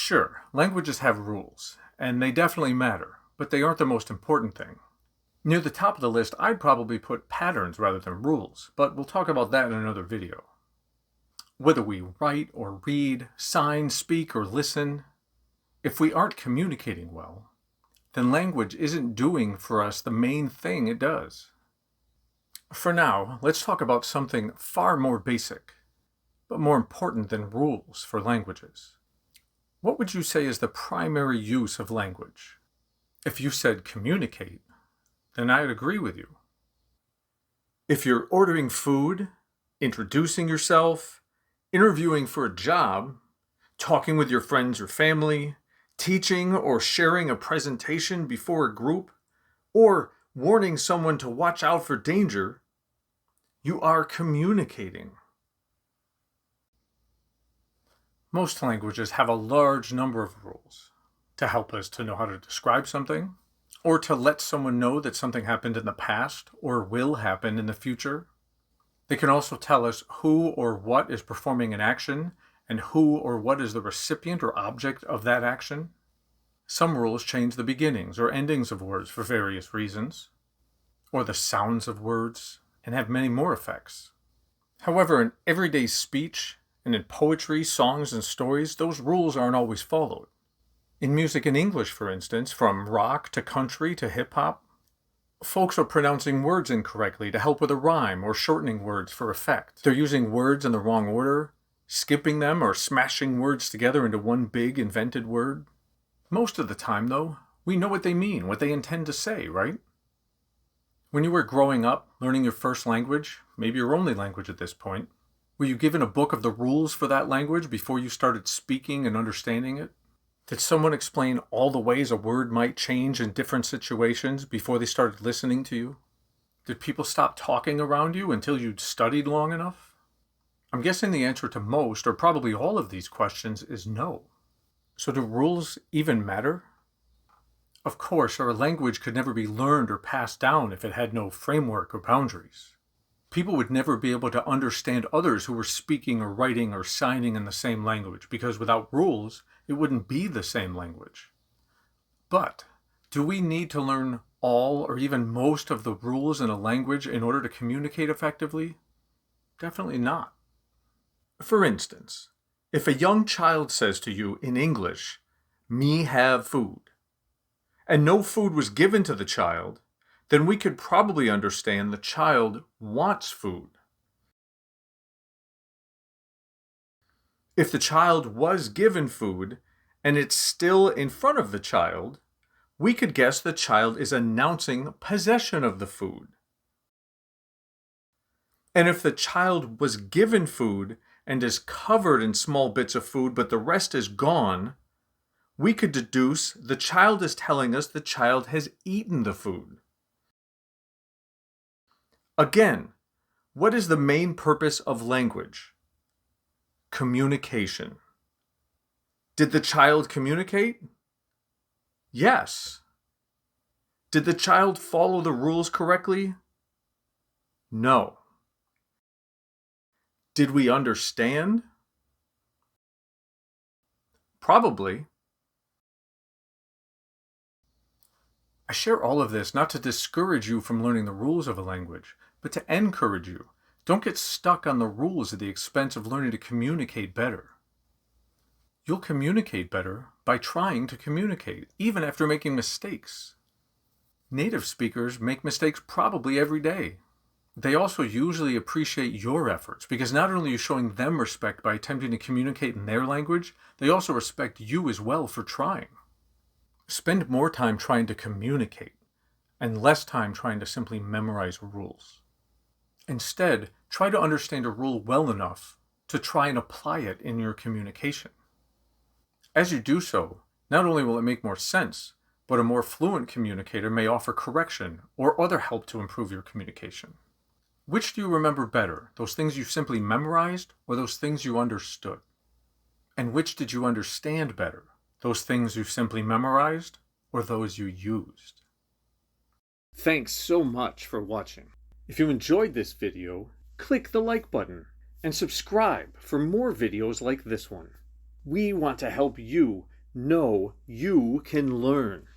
Sure, languages have rules, and they definitely matter, but they aren't the most important thing. Near the top of the list, I'd probably put patterns rather than rules, but we'll talk about that in another video. Whether we write or read, sign, speak, or listen, if we aren't communicating well, then language isn't doing for us the main thing it does. For now, let's talk about something far more basic, but more important than rules for languages. What would you say is the primary use of language? If you said communicate, then I'd agree with you. If you're ordering food, introducing yourself, interviewing for a job, talking with your friends or family, teaching or sharing a presentation before a group, or warning someone to watch out for danger, you are communicating. Most languages have a large number of rules to help us to know how to describe something, or to let someone know that something happened in the past or will happen in the future. They can also tell us who or what is performing an action and who or what is the recipient or object of that action. Some rules change the beginnings or endings of words for various reasons, or the sounds of words, and have many more effects. However, in everyday speech and in poetry, songs, and stories, those rules aren't always followed. In music in English, for instance, from rock to country to hip-hop, folks are pronouncing words incorrectly to help with a rhyme or shortening words for effect. They're using words in the wrong order, skipping them, or smashing words together into one big invented word. Most of the time, though, we know what they mean, what they intend to say, right? When you were growing up, learning your first language, maybe your only language at this point, were you given a book of the rules for that language before you started speaking and understanding it? Did someone explain all the ways a word might change in different situations before they started listening to you? Did people stop talking around you until you'd studied long enough? I'm guessing the answer to most, or probably all of these questions is no. So do rules even matter? Of course, our language could never be learned or passed down if it had no framework or boundaries. People would never be able to understand others who were speaking or writing or signing in the same language, because without rules, it wouldn't be the same language. But do we need to learn all or even most of the rules in a language in order to communicate effectively? Definitely not. For instance, if a young child says to you in English, "Me have food," and no food was given to the child, then we could probably understand the child wants food. If the child was given food and it's still in front of the child, we could guess the child is announcing possession of the food. And if the child was given food and is covered in small bits of food but the rest is gone, we could deduce the child is telling us the child has eaten the food. Again, what is the main purpose of language? Communication. Did the child communicate? Yes. Did the child follow the rules correctly? No. Did we understand? Probably. I share all of this not to discourage you from learning the rules of a language, but to encourage you. Don't get stuck on the rules at the expense of learning to communicate better. You'll communicate better by trying to communicate, even after making mistakes. Native speakers make mistakes probably every day. They also usually appreciate your efforts because not only are you showing them respect by attempting to communicate in their language, they also respect you as well for trying. Spend more time trying to communicate and less time trying to simply memorize rules. Instead, try to understand a rule well enough to try and apply it in your communication. As you do so, not only will it make more sense, but a more fluent communicator may offer correction or other help to improve your communication. Which do you remember better, those things you simply memorized or those things you understood? And which did you understand better, those things you simply memorized or those you used? Thanks so much for watching. If you enjoyed this video, click the like button and subscribe for more videos like this one. We want to help you No, you can learn.